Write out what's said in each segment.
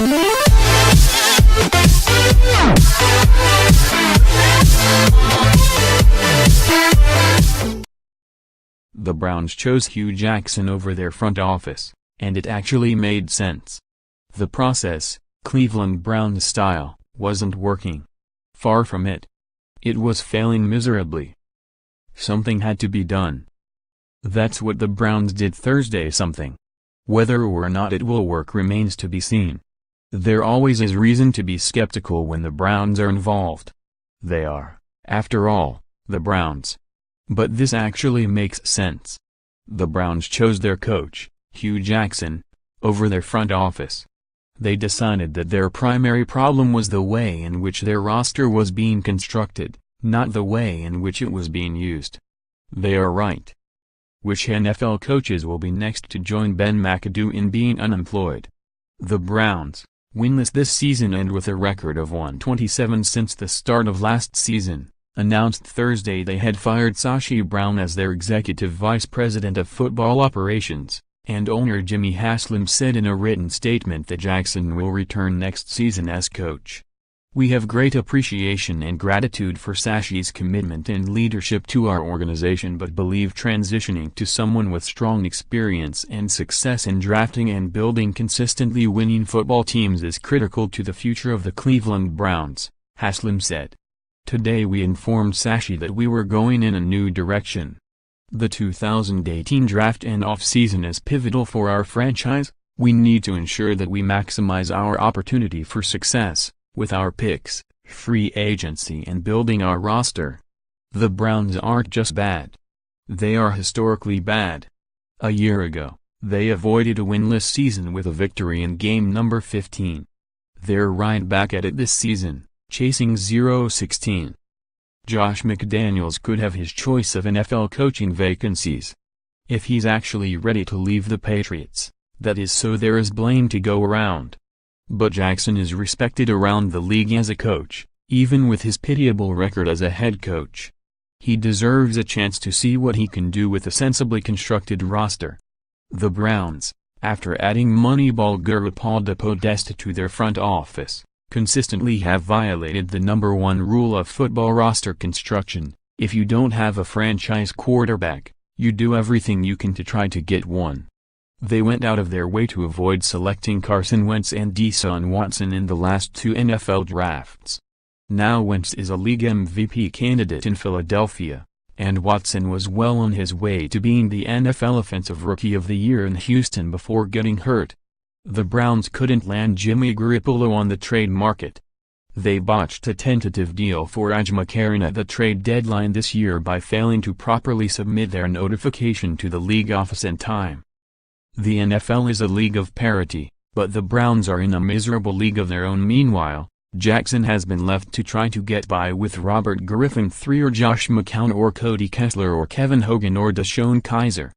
The Browns chose Hue Jackson over their front office, and it actually made sense. The process, Cleveland Browns style, wasn't working. Far from it. It was failing miserably. Something had to be done. That's what the Browns did Thursday. Something. Whether or not it will work remains to be seen. There always is reason to be skeptical when the Browns are involved. They are, after all, the Browns. But this actually makes sense. The Browns chose their coach, Hue Jackson, over their front office. They decided that their primary problem was the way in which their roster was being constructed, not the way in which it was being used. They are right. Which NFL coaches will be next to join Ben McAdoo in being unemployed? The Browns, winless this season and with a record of 127 since the start of last season, announced Thursday they had fired Sashi Brown as their executive vice president of football operations, and owner Jimmy Haslam said in a written statement that Jackson will return next season as coach. "We have great appreciation and gratitude for Sashi's commitment and leadership to our organization, but believe transitioning to someone with strong experience and success in drafting and building consistently winning football teams is critical to the future of the Cleveland Browns," Haslam said. "Today we informed Sashi that we were going in a new direction. The 2018 draft and off-season is pivotal for our franchise. We need to ensure that we maximize our opportunity for success, with our picks, free agency and building our roster. The Browns aren't just bad. They are historically bad. A year ago, they avoided a winless season with a victory in game number 15. They're right back at it this season, chasing 0-16. Josh McDaniels could have his choice of NFL coaching vacancies. If he's actually ready to leave the Patriots, that is, so there is blame to go around. But Jackson is respected around the league as a coach, even with his pitiable record as a head coach. He deserves a chance to see what he can do with a sensibly constructed roster. The Browns, after adding Moneyball guru Paul DePodesta to their front office, consistently have violated the number one rule of football roster construction: if you don't have a franchise quarterback, you do everything you can to try to get one. They went out of their way to avoid selecting Carson Wentz and Deshaun Watson in the last two NFL drafts. Now Wentz is a league MVP candidate in Philadelphia, and Watson was well on his way to being the NFL Offensive Rookie of the Year in Houston before getting hurt. The Browns couldn't land Jimmy Garoppolo on the trade market. They botched a tentative deal for AJ McCarron at the trade deadline this year by failing to properly submit their notification to the league office in time. The NFL is a league of parity, but the Browns are in a miserable league of their own. Meanwhile, Jackson has been left to try to get by with Robert Griffin III or Josh McCown or Cody Kessler or Kevin Hogan or Deshaun Kaiser.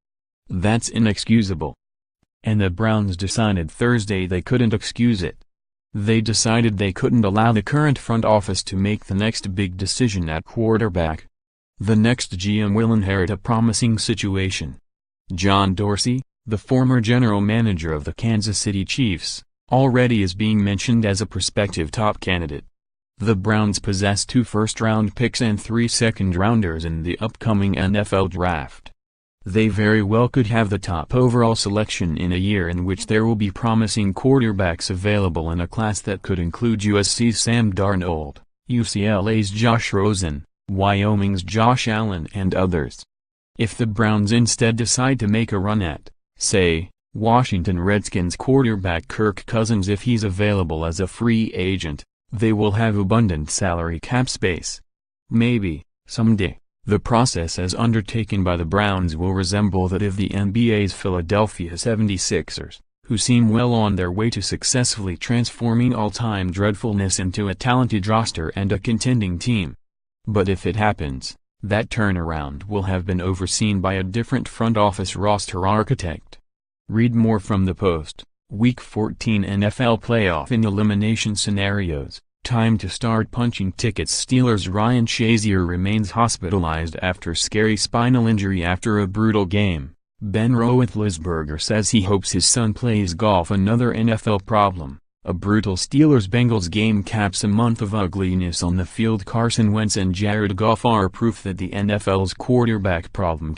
That's inexcusable. And the Browns decided Thursday they couldn't excuse it. They decided they couldn't allow the current front office to make the next big decision at quarterback. The next GM will inherit a promising situation. John Dorsey, the former general manager of the Kansas City Chiefs, already is being mentioned as a prospective top candidate. The Browns possess 2 first-round picks and 3 second-rounders in the upcoming NFL draft. They very well could have the top overall selection in a year in which there will be promising quarterbacks available in a class that could include USC's Sam Darnold, UCLA's Josh Rosen, Wyoming's Josh Allen and others. If the Browns instead decide to make a run at, say, Washington Redskins quarterback Kirk Cousins if he's available as a free agent, they will have abundant salary cap space. Maybe, someday, the process as undertaken by the Browns will resemble that of the NBA's Philadelphia 76ers, who seem well on their way to successfully transforming all-time dreadfulness into a talented roster and a contending team. But if it happens, that turnaround will have been overseen by a different front office roster architect. Read more from the Post. Week 14 NFL Playoff and Elimination Scenarios. Time to start punching tickets. Steelers' Ryan Shazier remains hospitalized after scary spinal injury after a brutal game. Ben Roethlisberger says he hopes his son plays golf. Another NFL problem, A brutal Steelers-Bengals game caps a month of ugliness on the field. Carson Wentz and Jared Goff are proof that the NFL's quarterback problem